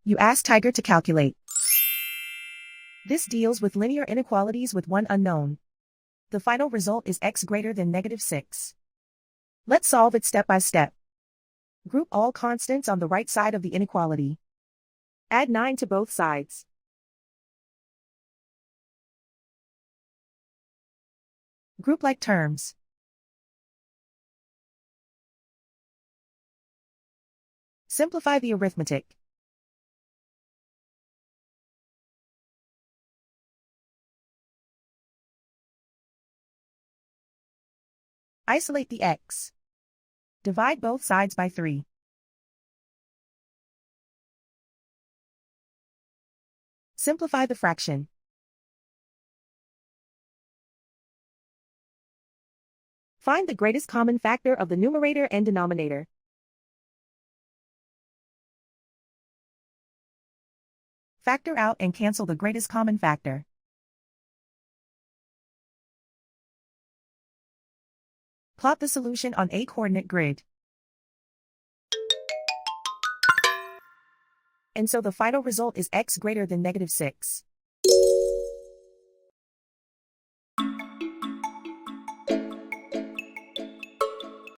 You ask Tiger to calculate. This deals with linear inequalities with one unknown. The final result is x greater than -6. Let's solve it step by step. Group all constants on the right side of the inequality. Add 9 to both sides. Group like terms. Simplify the arithmetic. Isolate the x. Divide both sides by 3. Simplify the fraction. Find the greatest common factor of the numerator and denominator. Factor out and cancel the greatest common factor. Plot the solution on a coordinate grid. And so the final result is x greater than -6.